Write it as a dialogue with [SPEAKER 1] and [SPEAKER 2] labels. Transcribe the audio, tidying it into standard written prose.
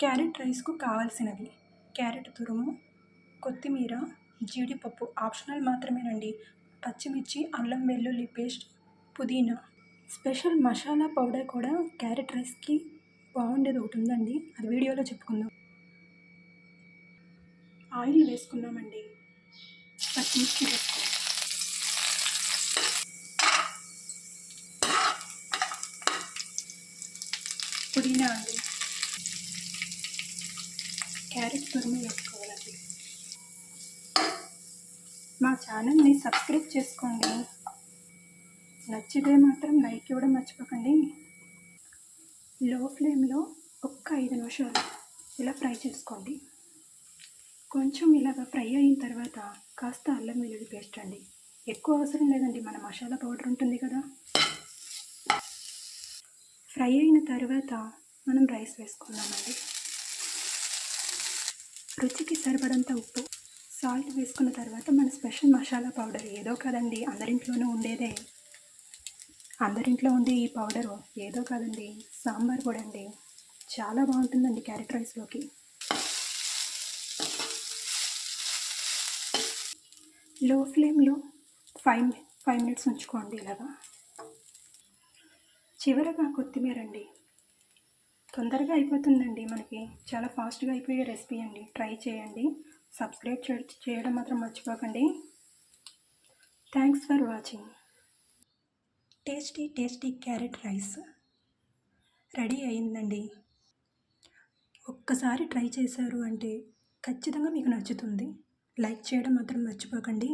[SPEAKER 1] Carrot రైస్కు కావాల్సినవి: carrot తురుము, కొత్తిమీర, జీడిపప్పు ఆప్షనల్ మాత్రమేనండి, పచ్చిమిర్చి, అల్లం వెల్లుల్లి పేస్ట్, పుదీనా. స్పెషల్ మసాలా పౌడర్ కూడా క్యారెట్ రైస్కి బాగుండేది ఒకటి ఉందండి, అది వీడియోలో చెప్పుకుందాం. ఆయిల్ వేసుకున్నామండి, పచ్చిమిర్చి వేసుకున్నాం, పుదీనా అండి, క్యారెట్ తురుము వేసుకోవాలండి. మా ఛానల్ని సబ్స్క్రైబ్ చేసుకోండి, నచ్చితే మాత్రం లైక్ ఇవ్వడం మర్చిపోకండి. లో ఫ్లేమ్లో ఒక్క 5 నిమిషాలు ఇలా ఫ్రై చేసుకోండి. కొంచెం ఇలాగ ఫ్రై అయిన తర్వాత కాస్త అల్లం వెల్లుల్లి పేస్ట్ అండి, ఎక్కువ అవసరం లేదండి, మన మసాలా పౌడర్ ఉంటుంది కదా. ఫ్రై అయిన తర్వాత మనం రైస్ వేసుకున్నామండి. రుచికి సరిపడంత ఉప్పు, సాల్ట్ వేసుకున్న తర్వాత మన స్పెషల్ మసాలా పౌడర్ ఏదో కదండి, అందరింట్లోనూ ఉండేదే. అందరింట్లో ఉండే ఈ పౌడరు ఏదో కాదండి, సాంబార్ పొడి అండి. చాలా బాగుంటుందండి క్యారెట్ రైస్లోకి. లో ఫ్లేమ్లో 5 మినిట్స్ ఉంచుకోండి ఇలాగా. చివరగా కొత్తిమీర అండి, తొందరగా అయిపోతుందండి, మనకి చాలా ఫాస్ట్గా అయిపోయే రెసిపీ అండి. ట్రై చేయండి, సబ్స్క్రైబ్ చేయడం మాత్రం మర్చిపోకండి. Thanks for watching. Tasty carrot rice ready అయిందండి. ఒక్కసారి ట్రై చేశారు అంటే ఖచ్చితంగా మీకు నచ్చుతుంది. లైక్ చేయడం మాత్రం మర్చిపోకండి.